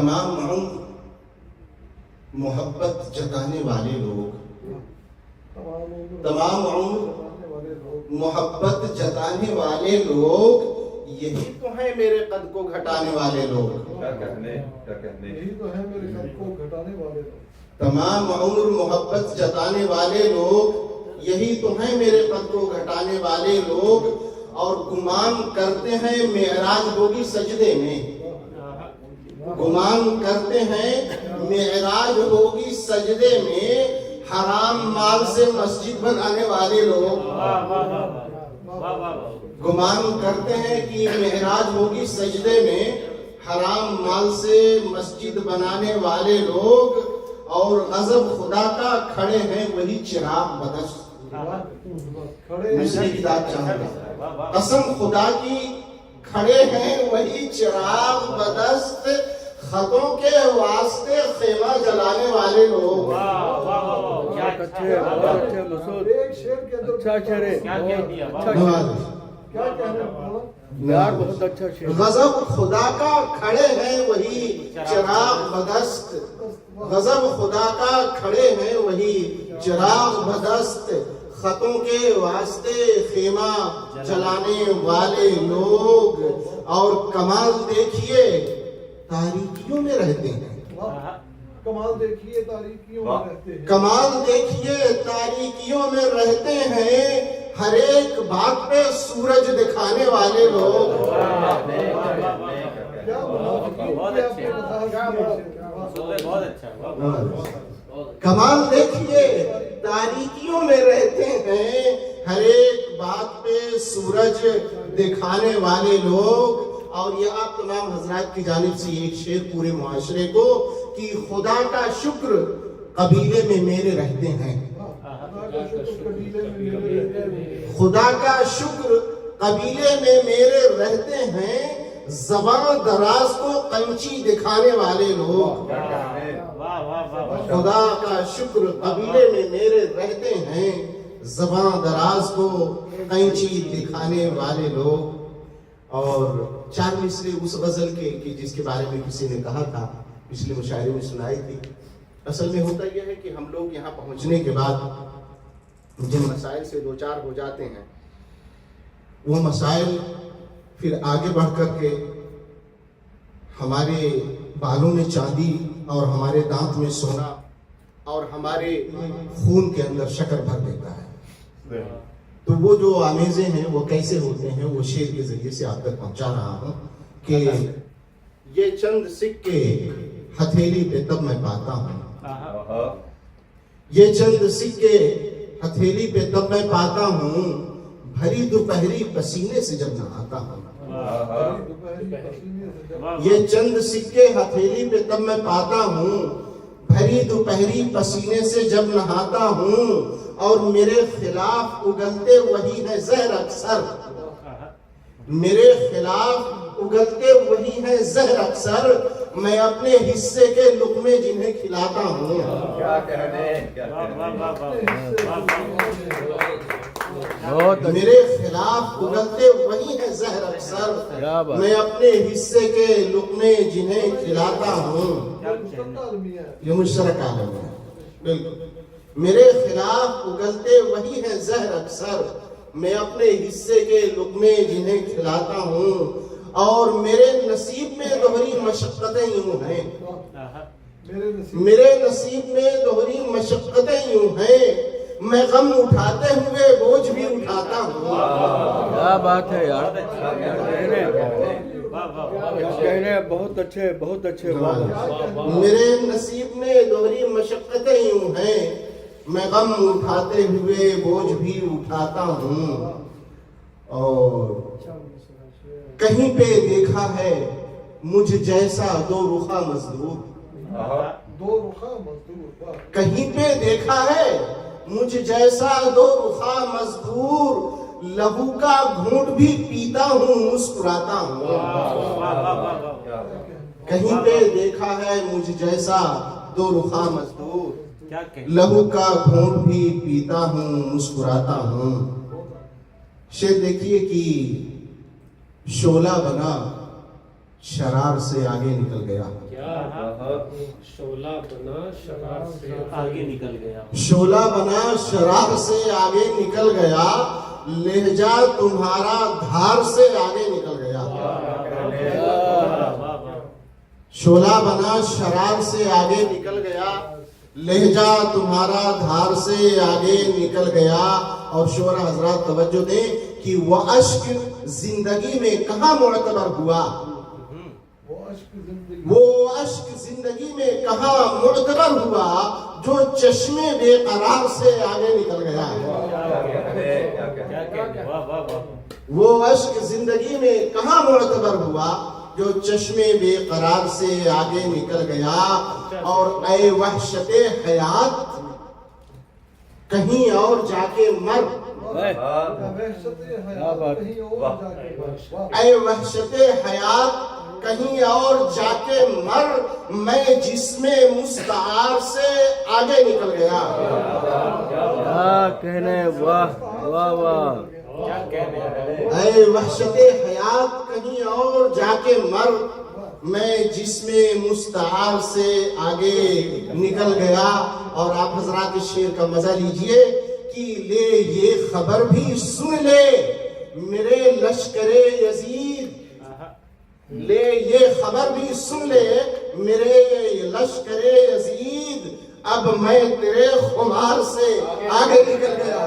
تمام عمر محبت جتانے والے لوگ، تمام عمر محبت جتانے والے لوگ، یہی تو ہیں میرے قد کو گھٹانے والے لوگ۔ یہی تو ہے میرے قد کو گھٹانے والے لوگ۔ تمام عمر محبت جتانے والے لوگ، یہی تو ہیں میرے قد کو گھٹانے والے لوگ، اور گمان کرتے ہیں معراج ہوگی سجدے میں، گمان کرتے ہیں معراج ہوگی سجدے میں، حرام مال سے مسجد بنانے والے لوگ، گمان کرتے ہیں کہ معراج ہوگی سجدے میں، حرام مال سے مسجد بنانے والے لوگ، اور غضب خدا کا کھڑے ہیں وہی چراغ بدست۔ مصری کی داد چاہتا، قسم خدا کی کھڑے ہیں وہی چراغ بدست، خطوں کے واسطے خیمہ جلانے والے لوگ۔ ایک شعر کے اندر اچھا شعر ہے، کیا کہنا ہے؟ یار بہت اچھا شعر۔ غضب خدا کا کھڑے ہیں وہی چراغ بدست، غضب خدا کا کھڑے ہیں وہی چراغ بدست، خطوں کے واسطے خیمہ جلانے والے لوگ، اور کمال دیکھیے تاریکیوں میں رہتے ہیں، کمال دیکھیے تاریکیوں میں رہتے ہیں، کمال دیکھیے تاریکیوں میں رہتے ہیں، ہر ایک بات پہ سورج دکھانے والے لوگ۔ کیا کمال دیکھیے تاریکیوں میں رہتے ہیں، ہر ایک بات پہ سورج دکھانے والے لوگ۔ اور یہ آپ تمام حضرات کی جانب سے ایک شعر پورے معاشرے کو، کہ خدا کا شکر قبیلے میں میرے رہتے ہیں، خدا کا شکر قبیلے میں میرے رہتے ہیں، زبان دراز کو قینچی دکھانے والے لوگ۔ خدا کا شکر قبیلے میں میرے رہتے ہیں، زبان دراز کو قینچی دکھانے والے لوگ۔ اور چار مصرے اس غزل کے کہ جس کے بارے میں کسی نے کہا تھا، پچھلے مشاعرے میں سنائی تھی۔ اصل میں ہوتا یہ ہے کہ ہم لوگ یہاں پہنچنے کے بعد جن مسائل سے دوچار ہو جاتے ہیں، وہ مسائل پھر آگے بڑھ کر کے ہمارے بالوں میں چاندی اور ہمارے دانت میں سونا اور ہمارے خون کے اندر شکر بھر دیتا ہے۔ تو وہ جو آمیزیں ہیں وہ کیسے ہوتے ہیں، وہ شعر کے ذریعے سے آپ تک پہنچا رہا ہوں کہ یہ چند سکے ہتھیلی پہ تب میں پاتا ہوں، یہ چند سکے ہتھیلی پہ تب میں پاتا ہوں، بھری دوپہری پسینے سے جب نہاتا ہوں، یہ چند سکے ہتھیلی پہ تب میں پاتا ہوں، بھری دوپہری پسینے سے جب نہاتا ہوں، اور میرے خلاف اگلتے وہی ہے زہر اکثر، میرے خلاف اگلتے وہی ہے زہر اکثر، میں اپنے حصے کے لقمے جنہیں کھلاتا ہوں۔ میرے خلاف اگلتے وہی ہے زہر اکثر، میں اپنے حصے کے لقمے جنہیں کھلاتا ہوں۔ یہ مشترک عالم ہے، بالکل۔ میرے خلاف اگلتے وہی ہے زہر اکثر، میں اپنے حصے کے لقمے جنہیں کھلاتا ہوں، اور میرے نصیب میں دوہری مشقتیں یوں ہیں، میرے نصیب میں دوہری مشقتیں یوں ہیں، میں غم اٹھاتے ہوئے بوجھ بھی اٹھاتا ہوں۔ کیا بات ہے یار، کہنے بہت اچھے بہت اچھے۔ میرے نصیب میں دوہری مشقتیں یوں ہیں، میں غم اٹھاتے ہوئے بوجھ بھی اٹھاتا ہوں، اور کہیں پہ دیکھا ہے مجھ جیسا دو رخا مزدور، کہیں پہ دیکھا ہے مجھ جیسا دو رخا مزدور، لہو کا گھونٹ بھی پیتا ہوں مسکراتا ہوں۔ کہیں پہ دیکھا ہے مجھ جیسا دو رخا مزدور، لہو کا گھونٹ بھی پیتا ہوں مسکراتا ہوں۔ شعر دیکھیے کہ شعلہ بنا شرار سے آگے نکل گیا، शोला बना शराब से आगे निकल गया। शोला बना शराब से आगे निकल गया, लहजा तुम्हारा धार से आगे निकल गया। शोला बना शराब से आगे निकल गया, लहजा तुम्हारा धार से आगे निकल गया। और शोरा हजरात तवज्जो दें कि वह अश्क जिंदगी में कहाँ मुअतबर हुआ, वो अश्क जिंदगी में कहाँ मुअतबर हुआ जो चश्मे बेकरार से आगे निकल गया। वो अश्क जिंदगी में कहाँ मुअतबर हुआ जो चश्मे बेकरार से आगे निकल गया। और ऐ वहशते हयात कहीं और जाके मर, ऐ वहशते हयात कहीं और जाके मर, मैं जिस्मे मुस्तार से आगे निकल गया। क्या कहने, वाह वाह वाह। ऐ वहशते हयात कहीं और जाके मर, मैं जिस्मे मुस्तार से आगे निकल गया। और आप हजरात इस शेर का मजा लीजिए कि ले ये खबर भी सुन ले मेरे लश्करे यजीद, ले ये खबर भी सुन ले मेरे लश्करे यजीद, अब मैं तेरे खुमार से आगे निकल गया।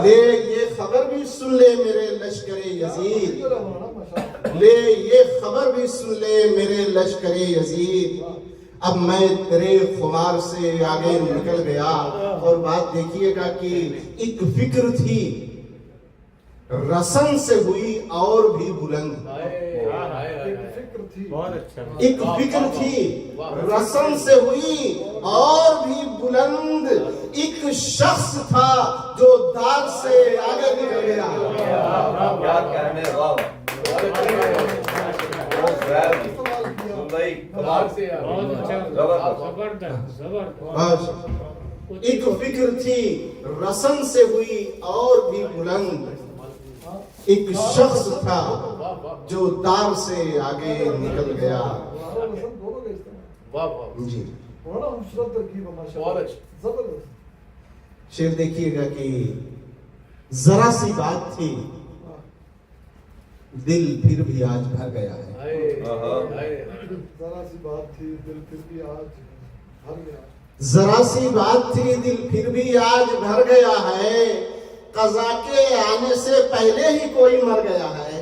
ले ये खबर भी सुन ले मेरे लश्करे यजीद, ले ये खबर भी सुन ले मेरे लश्करे यजीद, अब मैं तेरे खुमार से आगे निकल गया। और बात देखिएगा कि एक फिक्र थी रसन से हुई और भी बुलंद, एक फिक्र थी रसन से हुई और भी बुलंद, एक शख्स था जो दार से आगे निकल गया। एक फिक्र थी रसन से हुई और भी बुलंद, एक शख्स था जो दार से आगे निकल गया। जी शेर देखिएगा कि जरा सी बात थी दिल फिर भी आज भर गया है। जरा सी बात थी दिल फिर भी आज भर गया। जरा सी बात थी दिल फिर भी आज भर गया है, कज़ा के आने से पहले ही कोई मर गया है।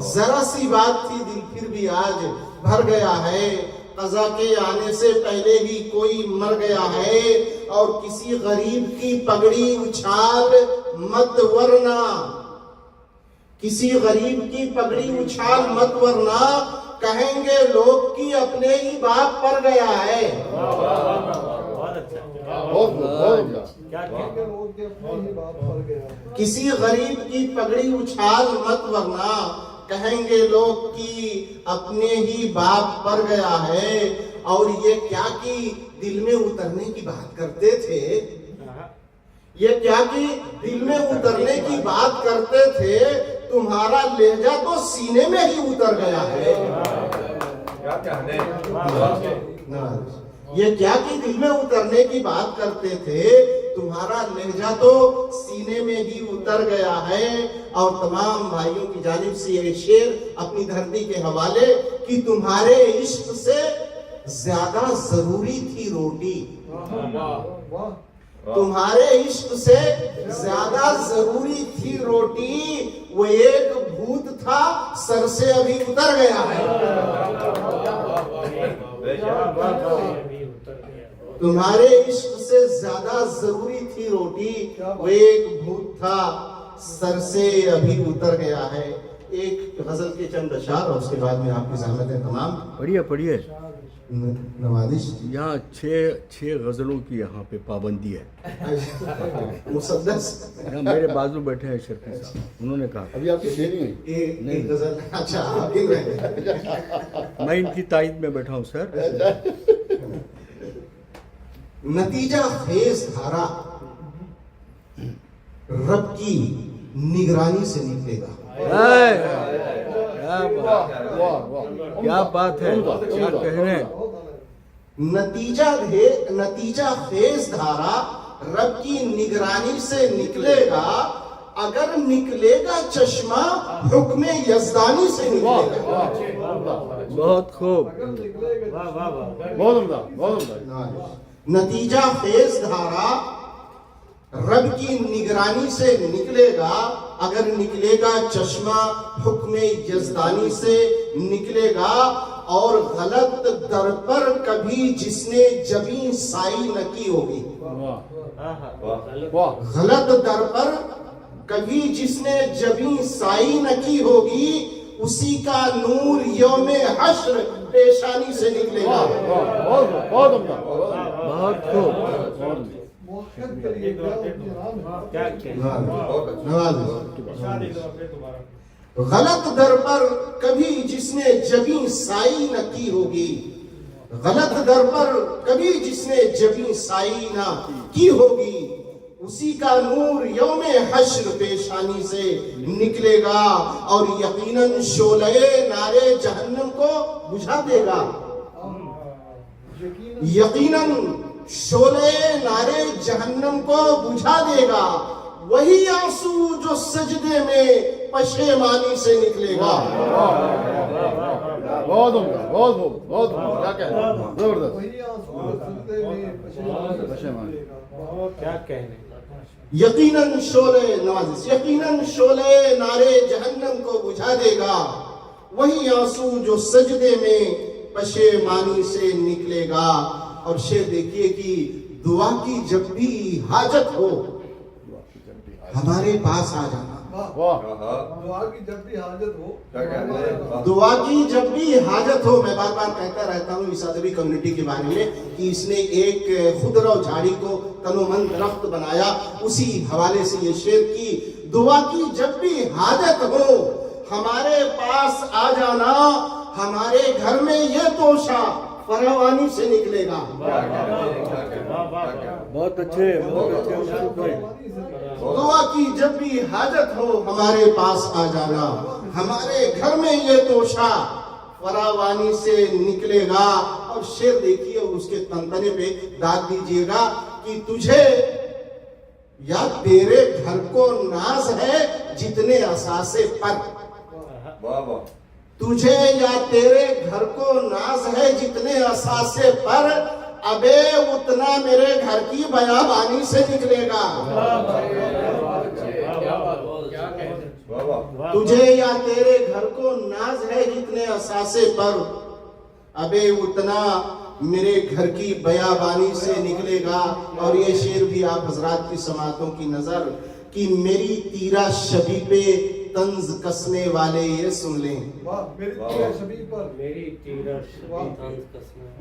जरा सी बात थी दिल फिर भी आज भर गया है, कज़ा के आने से पहले ही कोई मर गया है। और किसी गरीब की पगड़ी उछाल मत वरना, किसी गरीब की पगड़ी उछाल मत वरना, कहेंगे लोग कि अपने ही बाप पर गया है। किसी गरीब की पगड़ी उछाल मत वरना, कहेंगे लोग कि अपने ही बाप पर गया है। और ये क्या कि दिल में उतरने की बात करते थे, ये क्या कि दिल में उतरने की बात करते थे, तुम्हारा लहजा तो सीने में ही उतर गया है। ये क्या कि दिल में उतरने की बात करते थे, तुम्हारा लहजा तो सीने में ही उतर गया है। और तमाम भाइयों की जानिब से ये शेर अपनी धरती के हवाले कि तुम्हारे इश्क से ज्यादा जरूरी थी रोटी, तुम्हारे इश्क से ज्यादा जरूरी थी रोटी, वो एक भूत था सर से अभी उतर गया है। तुम्हारे इश्क से ज्यादा जरूरी थी रोटी, वो एक भूत था सर से अभी उतर गया है। एक गजल के चंद अशार और उसके बाद में आपकी ज़हमतें तमाम। पढ़िए पढ़िए। नवाजिश यहाँ छह गजलों की यहाँ पे पाबंदी है। मुसद्दस यहाँ मेरे बाजू बैठे हैं शर्फी साहब, उन्होंने कहा अभी आपकी शेरी हुई एक गजल। अच्छा आप गिन रहे हैं। मैं इनकी तायद में बैठा हूँ सर। नतीजा फेज धारा रब की निगरानी से निकलेगा। क्या बात, क्या बात है, क्या कह रहे हैं। नतीजा खेज धारा रब की निगरानी से निकलेगा, अगर निकलेगा चश्मा हुक्म यज़दानी से निकलेगा। बहुत खूब, नतीजा खेज धारा रब की निगरानी से निकलेगा, अगर निकलेगा चश्मा हुक्म यज़दानी से निकलेगा। और गलत दर पर कभी जिसने जबी साई न की होगी, गलत दर पर कभी जिसने जबी साई न की होगी, उसी का नूर यौमे हश्र पेशानी से निकलेगा। बहुत खूब, गलत दर पर कभी जिसने जबी साई न की होगी, गलत दर पर कभी जिसने जबी साई न की होगी, उसी का नूर यौमे हश्र पेशानी से निकलेगा और यकीनन शोले नारे जहन्नम को बुझा देगा। यकीनन शोले नारे जहन्नम को बुझा देगा, वही आंसू जो सजदे में पशेमानी से निकलेगा। बहुत उम्दा, बहुत क्या कह रहे हैं, जबरदस्त। क्या कहने। यकीनन शोले नवाजिश, यकीनन शोले नारे जहन्नम को बुझा देगा, वही आंसू जो सजदे में पशेमानी से निकलेगा। और शेर देखिए कि दुआ की जब भी हाजत हो हमारे पास आ जाना। दुआ की जब भी हाजत हो, दुआ की जब भी हाजत हो। मैं बार बार कहता रहता हूँ इस अदबी कम्युनिटी के बारे में कि इसने एक खुदरा झाड़ी को तनोमन दरख्त बनाया, उसी हवाले से ये शेर की दुआ की जब भी हाजत हो हमारे पास आ जाना, हमारे घर में ये तोशा फरावानी से निकलेगा। बहुत अच्छे, दुआ की जब भी हाजत हो हमारे पास आ जाना, हमारे घर में ये तोशा फरावानी से निकलेगा। और शेर देखिए उसके तंतने पे दाद दीजिएगा कि तुझे या तेरे घर को नाज है जितने असासे पर, तुझे या तेरे घर को नाज है जितने असासे पर, अबे उतना मेरे घर की बयाबानी से निकलेगा। तुझे या तेरे घर को नाज है जितने असासे पर, अबे उतना मेरे घर की बयाबानी से निकलेगा। और ये शेर भी आप हजरात की समातों की नजर कि मेरी तीरा शबी पे तंज कसने वाले ये सुन लें, मेरी तीरा शबी पर, मेरी तीरा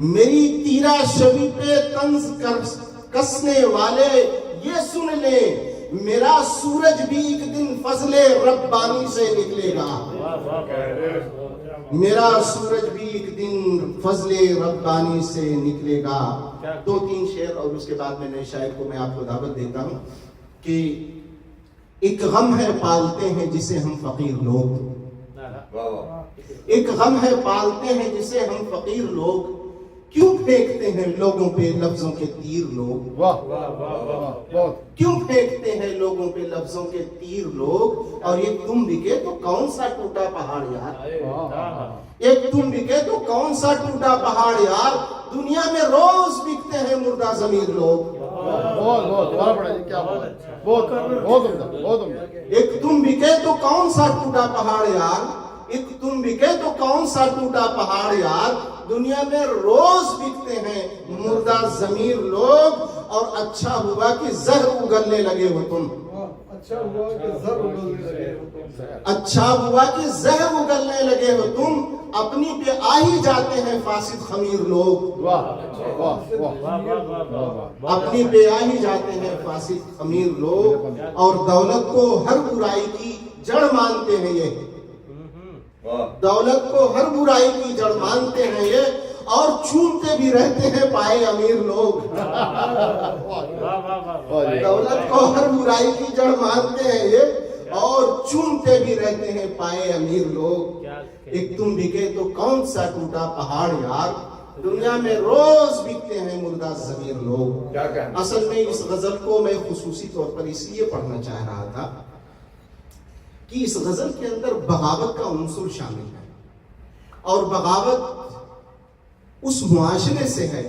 मेरी तीरा शबी पे तंज कसने वाले ये सुन ले, मेरा सूरज भी एक दिन फजले रब्बानी से निकलेगा। मेरा सूरज भी एक दिन फजले रब्बानी से निकलेगा। 2-3 शेर और उसके बाद में नए शायर को मैं आपको दावत देता हूँ कि एक गम है पालते हैं जिसे हम फकीर लोग, एक गम है पालते हैं जिसे हम फकीर लोग, क्यों फेंकते हैं लोगों पे लफ्जों के तीर लोग। क्यों फेंकते हैं लोगों पे लफ्जों के तीर लोग। और ये तुम बिके तो कौन सा टूटा पहाड़ यार, एक तुम बिके तो कौन सा टूटा पहाड़ यार, दुनिया में रोज बिकते हैं मुर्दा जमीर लोग। एक तुम बिके तो कौन सा टूटा पहाड़ यार, एक तुम बिके तो कौन सा टूटा पहाड़ यार, दुनिया में रोज बिकते हैं मुर्दा जमीर लोग। और अच्छा हुआ कि जहर उगलने लगे हो तुम, अच्छा हुआ कि जहर उगलने लगे हो तुम, अच्छा हुआ कि जहर उगलने लगे हो तुम, अपनी पे आ ही जाते हैं फासिद खमीर लोग। अपनी पे आ ही जाते हैं फासिद खमीर लोग। और दौलत को हर बुराई की जड़ मानते हैं ये, दौलत को हर बुराई की जड़ मानते हैं ये, और चूमते भी रहते हैं पाए अमीर लोग। दौलत को हर बुराई की जड़ मानते हैं ये, اور چومتے بھی رہتے ہیں پائے امیر لوگ. کیا ایک تم بکے تو کون سا ٹوٹا پہاڑ یار, دنیا میں روز بکتے ہیں مردہ ضمیر لوگ. کیا کہنا؟ اصل میں اس غزل کو میں خصوصی طور پر اس لیے پڑھنا چاہ رہا تھا کہ اس غزل کے اندر بغاوت کا عنصر شامل ہے, اور بغاوت اس معاشرے سے ہے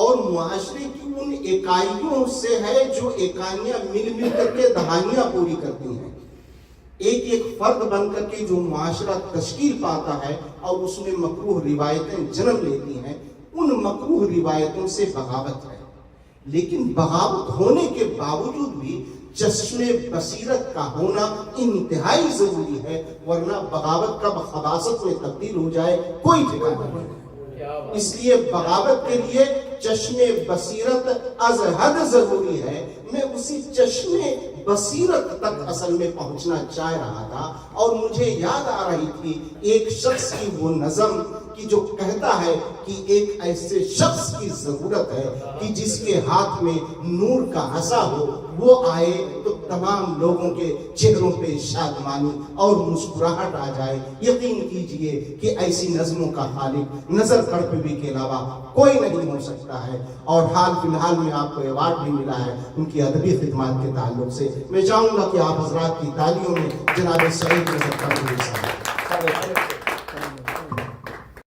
اور معاشرے کی ان اکائیوں سے ہے جو اکائیاں مل مل کر کے دہائیاں پوری کرتی ہیں. ایک ایک فرد بن کر کے جو معاشرہ تشکیل پاتا ہے اور اس میں مکروہ روایتیں جنم لیتی ہیں, ان مکروہ روایتوں سے بغاوت ہے. لیکن بغاوت ہونے کے باوجود بھی چشم بصیرت کا ہونا انتہائی ضروری ہے, ورنہ بغاوت کب خباثت میں تبدیل ہو جائے کوئی ٹھکانہ نہیں. اس لیے بغاوت کے لیے چشم بصیرت از حد ضروری ہے. میں اسی چشم بصیرت تک اصل میں پہنچنا چاہ رہا تھا, اور مجھے یاد آ رہی تھی ایک شخص کی وہ نظم کی جو کہتا ہے کہ ایک ایسے شخص کی ضرورت ہے کہ جس کے ہاتھ میں نور کا عصا ہو, وہ آئے تو تمام لوگوں کے چہروں پہ شادمانی اور مسکراہٹ آ جائے. یقین کیجئے کہ ایسی نظموں کا خالق نظر پڑپوی کے علاوہ کوئی نہیں ہو سکتا ہے. اور حال فی الحال میں آپ کو ایوارڈ بھی ملا ہے ان کی ادبی خدمات کے تعلق سے. میں چاہوں گا کہ آپ حضرات کی تالیوں میں جناب سعید نظر پڑپوی صاحب